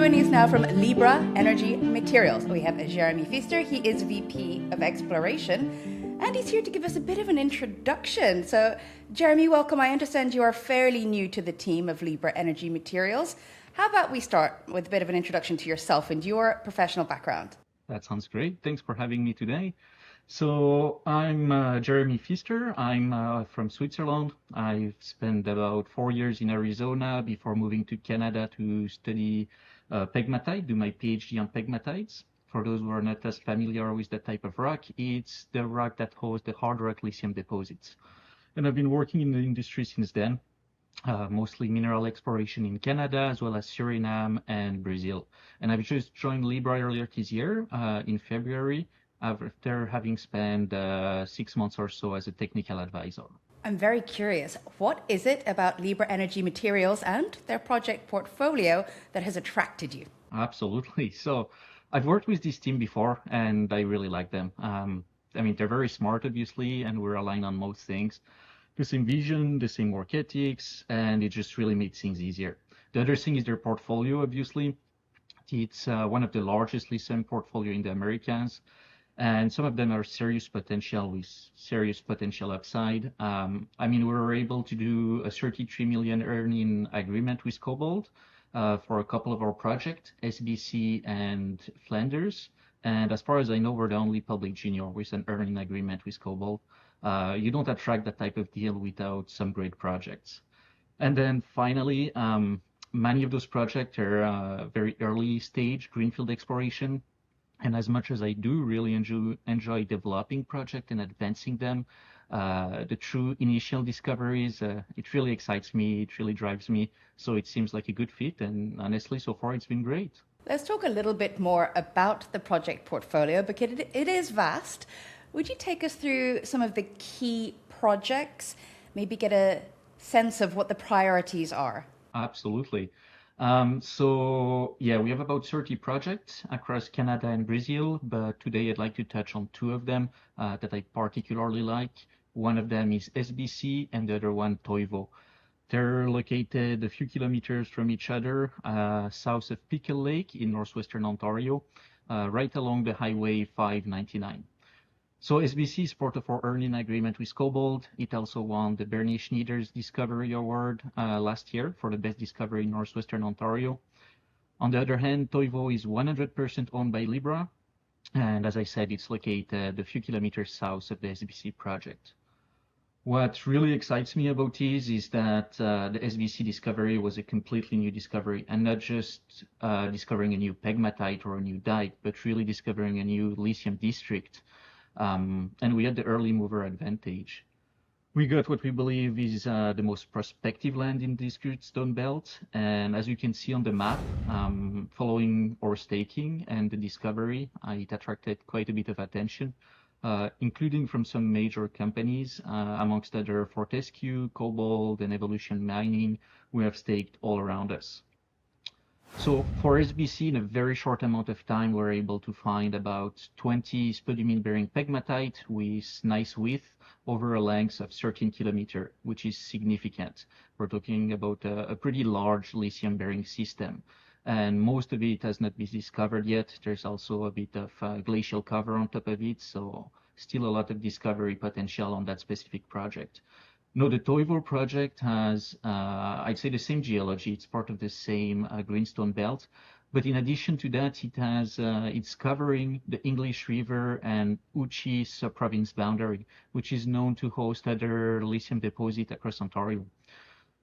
joining us now from Libra Energy Materials. We have Jérémie Pfister. He is VP of Exploration, and he's here to give us a bit of an introduction. So, Jérémie, welcome. I understand you are fairly new to the team of Libra Energy Materials. How about we start with a bit of an introduction to yourself and your professional background? That sounds great. Thanks for having me today. So I'm Jérémie Pfister. I'm from Switzerland. I've spent about 4 years in Arizona before moving to Canada to study pegmatite, do my PhD on pegmatites. For those who are not as familiar with that type of rock, it's the rock that hosts the hard rock lithium deposits. And I've been working in the industry since then, mostly mineral exploration in Canada, as well as Suriname and Brazil. And I've just joined Libra earlier this year in February, after having spent 6 months or so as a technical advisor. I'm very curious. What is it about Libra Energy Materials and their project portfolio that has attracted you? Absolutely. So I've worked with this team before, and I really like them. They're very smart, obviously, and we're aligned on most things. The same vision, the same work ethics, and it just really makes things easier. The other thing is their portfolio, obviously. It's one of the largest lithium portfolio in the Americas. And some of them are serious potential with serious potential upside. We were able to do a 33 million earning agreement with KoBold for a couple of our projects, SBC and Flanders. And as far as I know, we're the only public junior with an earning agreement with KoBold. You don't attract that type of deal without some great projects. And then finally, many of those projects are very early stage greenfield exploration. And as much as I do really enjoy developing projects and advancing them, the true initial discoveries, it really excites me, it really drives me. So it seems like a good fit. And honestly, so far it's been great. Let's talk a little bit more about the project portfolio because it is vast. Would you take us through some of the key projects, maybe get a sense of what the priorities are? Absolutely. We have about 30 projects across Canada and Brazil, but today I'd like to touch on 2 of them that I particularly like. One of them is SBC and the other one Toivo. They're located a few kilometers from each other, south of Pickle Lake in northwestern Ontario, right along the Highway 599. So SBC is part of our earning agreement with KoBold. It also won the Bernie Schneider's Discovery Award last year for the best discovery in northwestern Ontario. On the other hand, Toivo is 100% owned by Libra. And as I said, it's located a few kilometers south of the SBC project. What really excites me about this is that the SBC discovery was a completely new discovery, and not just discovering a new pegmatite or a new dike, but really discovering a new lithium district. And we had the early mover advantage. We got what we believe is the most prospective land in this Stone Belt. And as you can see on the map, following our staking and the discovery, it attracted quite a bit of attention, including from some major companies, amongst other Fortescue, KoBold, and Evolution Mining, who have staked all around us. So for SBC, in a very short amount of time, we're able to find about 20 spodumene-bearing pegmatite with nice width over a length of 13 kilometers, which is significant. We're talking about a pretty large lithium-bearing system. And most of it has not been discovered yet. There's also a bit of glacial cover on top of it, so still a lot of discovery potential on that specific project. No, the Toivo project has, I'd say, the same geology. It's part of the same greenstone belt. But in addition to that, it's covering the English River and Uchi sub-province boundary, which is known to host other lithium deposits across Ontario.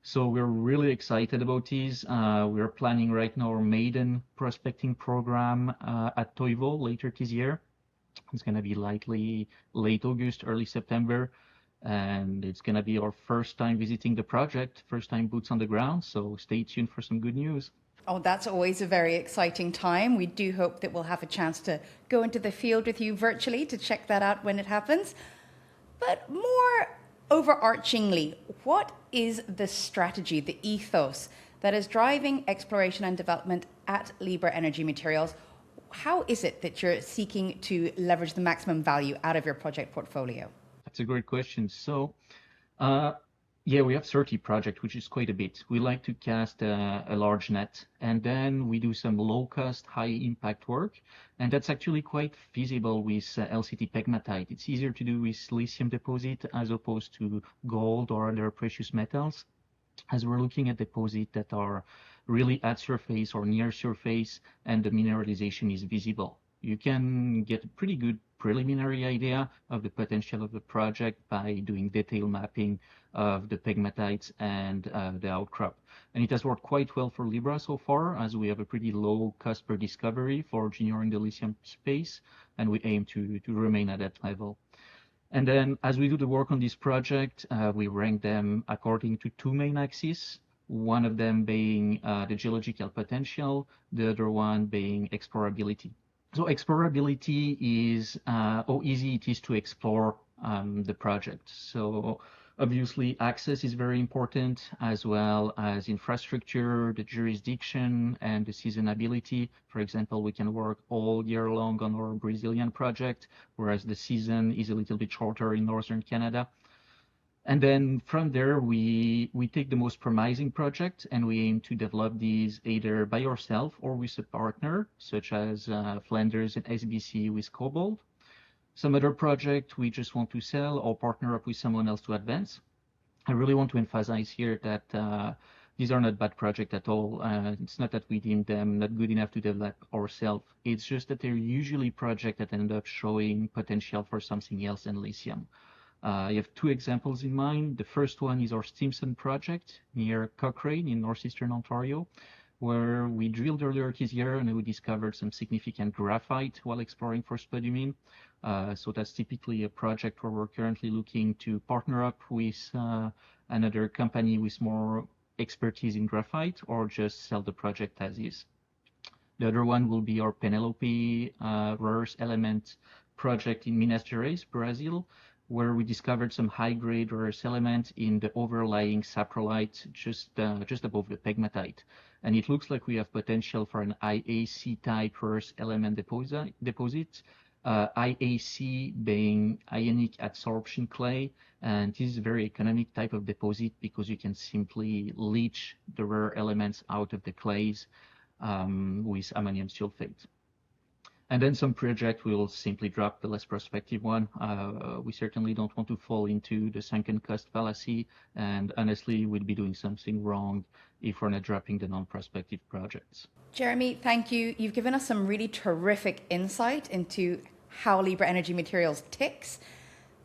So we're really excited about this. We're planning right now our maiden prospecting program at Toivo later this year. It's going to be likely late August, early September. And it's going to be our first time visiting the project, first time boots on the ground. So stay tuned for some good news. Oh, that's always a very exciting time. We do hope that we'll have a chance to go into the field with you virtually to check that out when it happens. But more overarchingly, what is the strategy, the ethos that is driving exploration and development at Libra Energy Materials? How is it that you're seeking to leverage the maximum value out of your project portfolio? That's a great question. So Yeah, we have 30 projects, which is quite a bit. We like to cast a large net, and then we do some low-cost, high-impact work, and that's actually quite feasible with LCT pegmatite. It's easier to do with lithium deposit as opposed to gold or other precious metals, as we're looking at deposits that are really at surface or near surface, and the mineralization is visible. You can get a pretty good preliminary idea of the potential of the project by doing detailed mapping of the pegmatites and the outcrop. And it has worked quite well for Libra so far, as we have a pretty low cost per discovery for engineering the lithium space, and we aim to remain at that level. And then as we do the work on this project, we rank them according to two main axes, one of them being the geological potential, the other one being explorability. So explorability is how easy it is to explore the project. So obviously access is very important, as well as infrastructure, the jurisdiction, and the seasonability. For example, we can work all year long on our Brazilian project, whereas the season is a little bit shorter in northern Canada. And then from there, we take the most promising project and we aim to develop these either by ourselves or with a partner, such as Flanders and SBC with KoBold. Some other project we just want to sell or partner up with someone else to advance. I really want to emphasize here that these are not bad projects at all. It's not that we deem them not good enough to develop ourselves. It's just that they're usually projects that end up showing potential for something else than lithium. I have two examples in mind. The first one is our Stimson project near Cochrane in northeastern Ontario, where we drilled earlier this year and we discovered some significant graphite while exploring for spodumene. So that's typically a project where we're currently looking to partner up with another company with more expertise in graphite or just sell the project as is. The other one will be our Penelope rare earth element project in Minas Gerais, Brazil, where we discovered some high-grade rare earth element in the overlying saprolite just above the pegmatite. And it looks like we have potential for an IAC-type rare earth element deposit. IAC being ionic adsorption clay, and this is a very economic type of deposit because you can simply leach the rare elements out of the clays with ammonium sulfate. And then some project will simply drop the less prospective one. We certainly don't want to fall into the sunken cost fallacy, and honestly, we'd be doing something wrong if we're not dropping the non-prospective projects. Jérémie, thank you. You've given us some really terrific insight into how Libra Energy Materials ticks.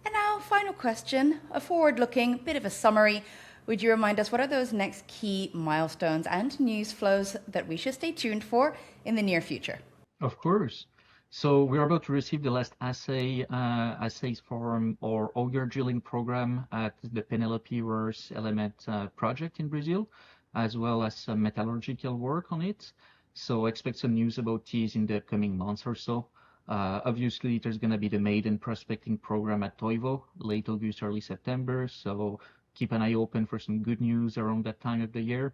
And now, final question, a forward-looking, bit of a summary. Would you remind us what are those next key milestones and news flows that we should stay tuned for in the near future? Of course. So we're about to receive the last assays for our auger drilling program at the Penelope rare earth element project in Brazil, as well as some metallurgical work on it. So expect some news about these in the coming months or so. Obviously, there's going to be the maiden prospecting program at Toivo, late August, early September. So keep an eye open for some good news around that time of the year.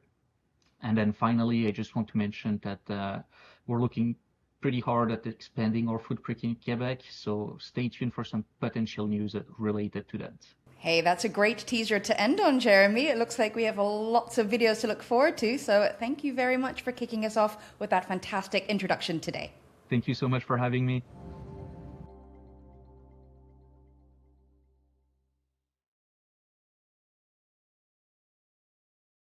And then finally, I just want to mention that we're looking pretty hard at expanding our footprint in Quebec, so stay tuned for some potential news related to that. Hey, that's a great teaser to end on, Jérémie. It looks like we have lots of videos to look forward to, so thank you very much for kicking us off with that fantastic introduction today. Thank you so much for having me.